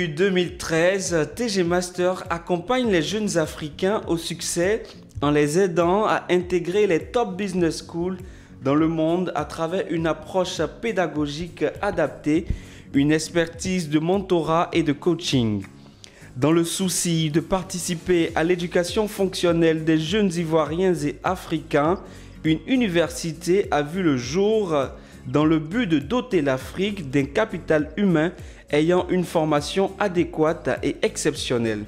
Depuis 2013, TG Master accompagne les jeunes Africains au succès en les aidant à intégrer les top business schools dans le monde à travers une approche pédagogique adaptée, une expertise de mentorat et de coaching. Dans le souci de participer à l'éducation fonctionnelle des jeunes Ivoiriens et Africains, une université a vu le jour dans le but de doter l'Afrique d'un capital humain ayant une formation adéquate et exceptionnelle.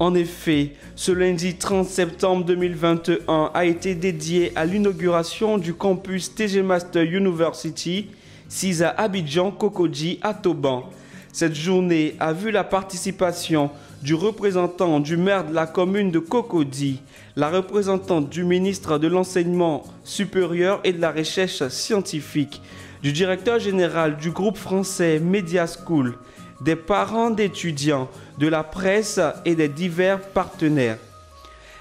En effet, ce lundi 30 septembre 2021 a été dédié à l'inauguration du campus TG Master University, situé à Abidjan, Cocody, à Toban. Cette journée a vu la participation du représentant du maire de la commune de Cocody, la représentante du ministre de l'Enseignement supérieur et de la Recherche scientifique, du directeur général du groupe français Media School, des parents d'étudiants, de la presse et des divers partenaires.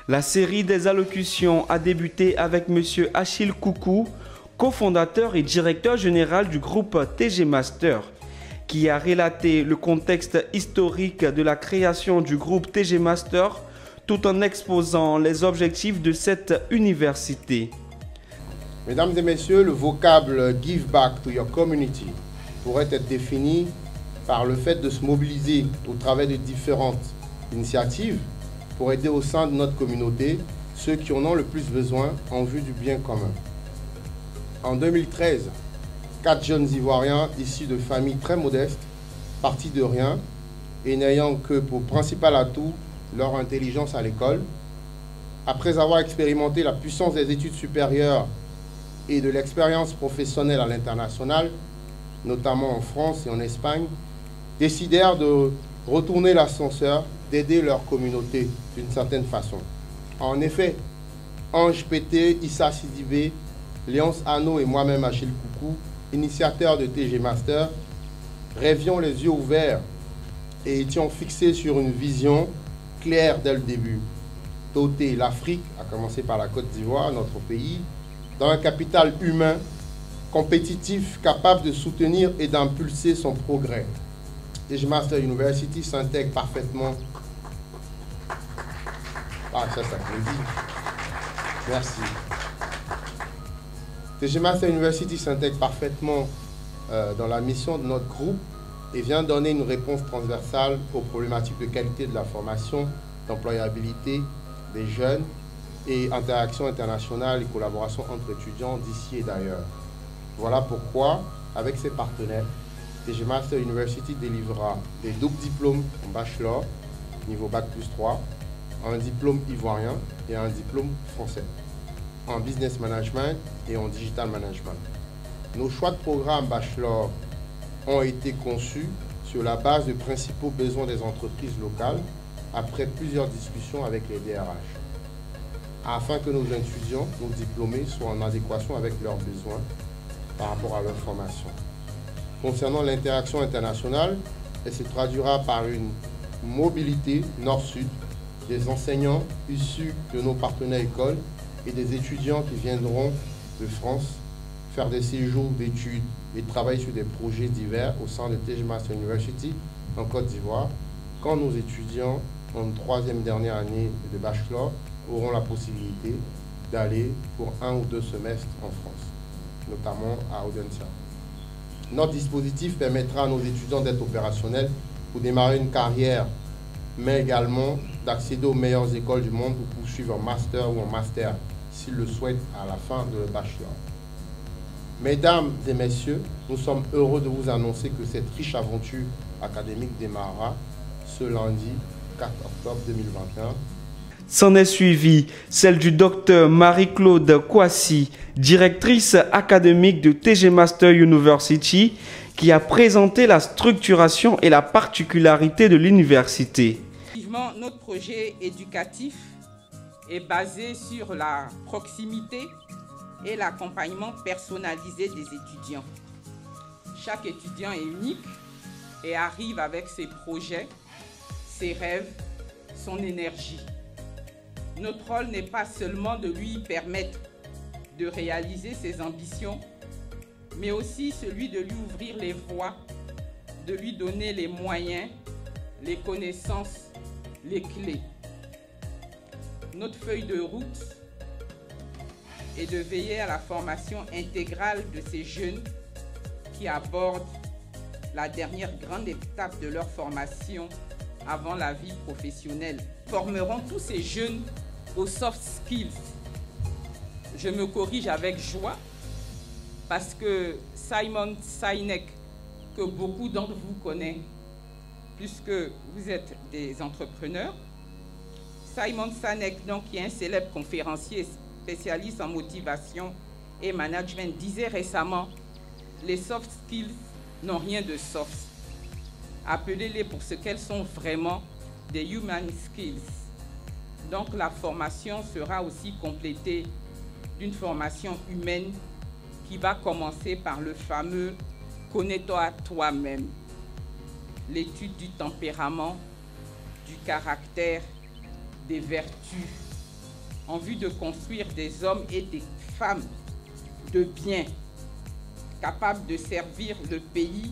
La série des allocutions a débuté avec M. Achille Coucou, cofondateur et directeur général du groupe TG Master, qui a relaté le contexte historique de la création du groupe TG Master tout en exposant les objectifs de cette université. Mesdames et messieurs, le vocable « give back to your community » pourrait être défini par le fait de se mobiliser au travers de différentes initiatives pour aider au sein de notre communauté ceux qui en ont le plus besoin en vue du bien commun. En 2013, 4 jeunes Ivoiriens issus de familles très modestes, partis de rien et n'ayant que pour principal atout leur intelligence à l'école, après avoir expérimenté la puissance des études supérieures et de l'expérience professionnelle à l'international, notamment en France et en Espagne, décidèrent de retourner l'ascenseur, d'aider leur communauté d'une certaine façon. En effet, Ange Pété, Issa Sidibé, Léonce Anno et moi-même Achille Coucou, initiateurs de TG Master, rêvions les yeux ouverts et étions fixés sur une vision claire dès le début. Doter l'Afrique, à commencer par la Côte d'Ivoire, notre pays, dans un capital humain compétitif capable de soutenir et d'impulser son progrès. TG Master University s'intègre parfaitement. Ah, ça s'applaudit. Merci. TG Master University s'intègre parfaitement dans la mission de notre groupe et vient donner une réponse transversale aux problématiques de qualité de la formation, d'employabilité des jeunes et interaction internationale et collaboration entre étudiants d'ici et d'ailleurs. Voilà pourquoi, avec ses partenaires, TG Master University délivrera des doubles diplômes en bachelor, niveau Bac+3, un diplôme ivoirien et un diplôme français, en business management et en digital management. Nos choix de programme bachelor ont été conçus sur la base des principaux besoins des entreprises locales après plusieurs discussions avec les DRH, afin que nos étudiants, nos diplômés, soient en adéquation avec leurs besoins par rapport à leur formation. Concernant l'interaction internationale, elle se traduira par une mobilité nord-sud des enseignants issus de nos partenaires écoles et des étudiants qui viendront de France faire des séjours d'études et travailler sur des projets divers au sein de TG Master University en Côte d'Ivoire, quand nos étudiants en 3e dernière année de bachelor auront la possibilité d'aller pour 1 ou 2 semestres en France, notamment à Audencia. Notre dispositif permettra à nos étudiants d'être opérationnels pour démarrer une carrière, mais également d'accéder aux meilleures écoles du monde pour poursuivre un master ou un master, s'ils le souhaitent à la fin de leur bachelor. Mesdames et messieurs, nous sommes heureux de vous annoncer que cette riche aventure académique démarrera ce lundi 4 octobre 2021. S'en est suivi celle du docteur Marie-Claude Kouassi, directrice académique de TG Master University, qui a présenté la structuration et la particularité de l'université. Notre projet éducatif est basé sur la proximité et l'accompagnement personnalisé des étudiants. Chaque étudiant est unique et arrive avec ses projets, ses rêves, son énergie. Notre rôle n'est pas seulement de lui permettre de réaliser ses ambitions, mais aussi celui de lui ouvrir les voies, de lui donner les moyens les connaissances, les clés. Notre feuille de route est de veiller à la formation intégrale de ces jeunes qui abordent la dernière grande étape de leur formation avant la vie professionnelle. Formeront tous ces jeunes aux soft skills. Je me corrige avec joie parce que Simon Sinek, que beaucoup d'entre vous connaissent, puisque vous êtes des entrepreneurs, Simon Sinek, donc, qui est un célèbre conférencier spécialiste en motivation et management, disait récemment « Les soft skills n'ont rien de soft. Appelez-les pour ce qu'elles sont vraiment, des human skills. » Donc la formation sera aussi complétée d'une formation humaine qui va commencer par le fameux « Connais-toi toi-même », l'étude du tempérament, du caractère, des vertus, en vue de construire des hommes et des femmes de bien, capables de servir le pays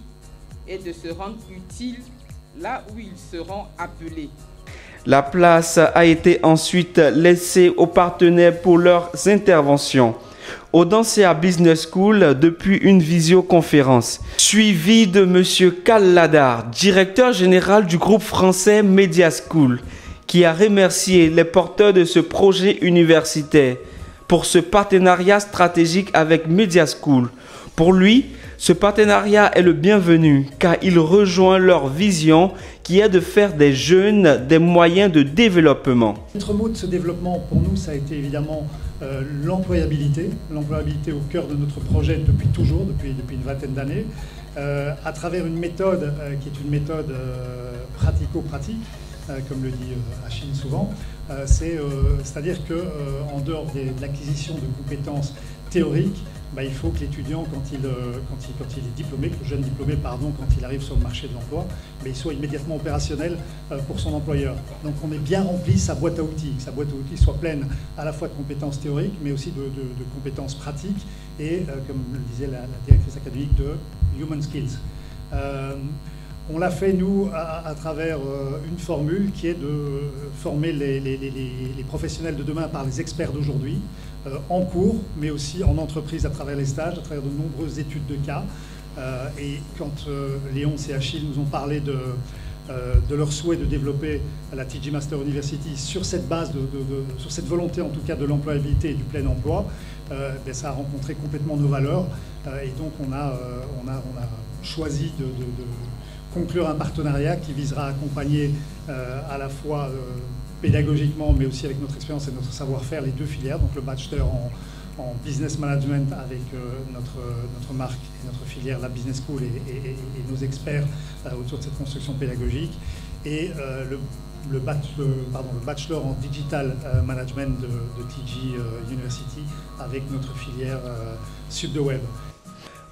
et de se rendre utiles là où ils seront appelés. La place a été ensuite laissée aux partenaires pour leurs interventions. Audencia Business School depuis une visioconférence, suivi de M. Kalladar, directeur général du groupe français Media School, qui a remercié les porteurs de ce projet universitaire pour ce partenariat stratégique avec Media School. Pour lui, ce partenariat est le bienvenu car il rejoint leur vision qui est de faire des jeunes des moyens de développement. Notre mot de ce développement pour nous, ça a été évidemment l'employabilité. L'employabilité au cœur de notre projet depuis toujours, depuis une vingtaine d'années, à travers une méthode qui est une méthode pratico-pratique, comme le dit Achille souvent. C'est-à-dire qu'en dehors de l'acquisition de compétences théoriques, il faut que l'étudiant, quand il est diplômé, que le jeune diplômé, pardon, quand il arrive sur le marché de l'emploi, il soit immédiatement opérationnel pour son employeur. Donc on ait bien rempli sa boîte à outils, que sa boîte à outils soit pleine à la fois de compétences théoriques, mais aussi de compétences pratiques et, comme le disait la directrice académique, de human skills. On l'a fait, nous, à travers une formule qui est de former les professionnels de demain par les experts d'aujourd'hui, en cours, mais aussi en entreprise à travers les stages, à travers de nombreuses études de cas. Et quand Léonce et Achille nous ont parlé de leur souhait de développer la TG Master University sur cette base, sur cette volonté en tout cas de l'employabilité et du plein emploi, ça a rencontré complètement nos valeurs. Et donc on a choisi de conclure un partenariat qui visera à accompagner à la fois pédagogiquement, mais aussi avec notre expérience et notre savoir-faire, les deux filières, donc le bachelor en business management avec notre marque et notre filière, la business school et nos experts autour de cette construction pédagogique, et le bachelor en digital management de TG University avec notre filière Sub2Web.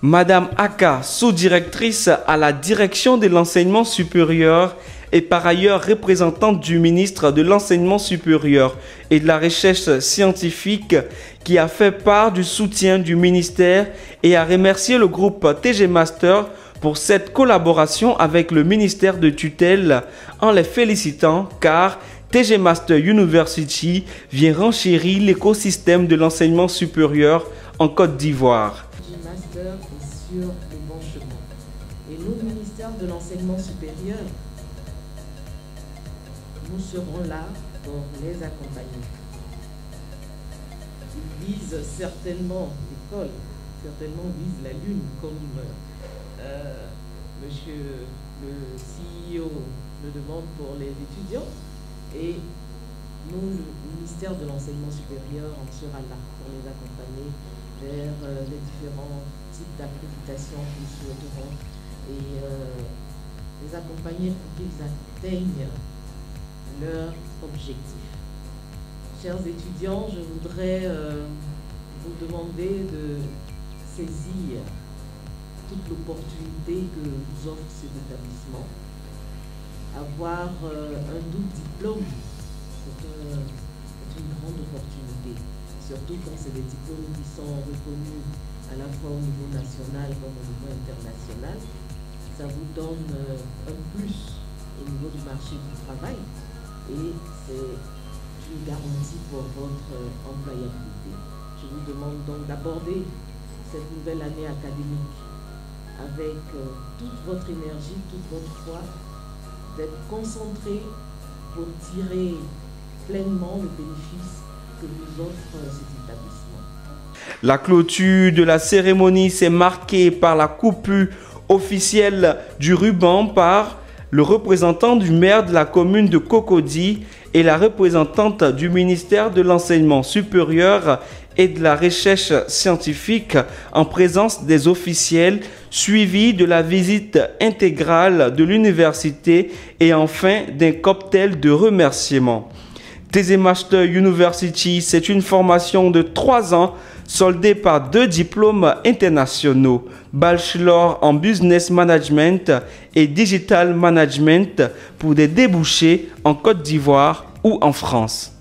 Madame Aka, sous-directrice à la direction de l'enseignement supérieur et par ailleurs représentante du ministre de l'Enseignement supérieur et de la Recherche scientifique, qui a fait part du soutien du ministère et a remercié le groupe TG Master pour cette collaboration avec le ministère de tutelle en les félicitant car TG Master University vient renchérir l'écosystème de l'enseignement supérieur en Côte d'Ivoire. TG Master est sur le bon chemin. Et nous, ministère de l'Enseignement supérieur, nous serons là pour les accompagner. Ils visent certainement l'école, certainement visent la Lune, comme monsieur le CEO le demande pour les étudiants. Et nous, le ministère de l'Enseignement supérieur, on sera là pour les accompagner vers les différents types d'accréditation qu'ils souhaiteront et les accompagner pour qu'ils atteignent leur objectif. Chers étudiants, je voudrais vous demander de saisir toute l'opportunité que vous offre cet établissement. Avoir un double diplôme, c'est une grande opportunité, surtout quand c'est des diplômes qui sont reconnus à la fois au niveau national comme au niveau international. Ça vous donne un plus au niveau du marché du travail et c'est une garantie pour votre employabilité. Je vous demande donc d'aborder cette nouvelle année académique avec toute votre énergie, toute votre foi, d'être concentré pour tirer pleinement le bénéfice que vous offre cet établissement. La clôture de la cérémonie s'est marquée par la coupure officielle du ruban par le représentant du maire de la commune de Cocody et la représentante du ministère de l'Enseignement supérieur et de la recherche scientifique en présence des officiels, suivi de la visite intégrale de l'université et enfin d'un cocktail de remerciements. TZ Master University, c'est une formation de 3 ans soldée par 2 diplômes internationaux, Bachelor en Business Management et Digital Management pour des débouchés en Côte d'Ivoire ou en France.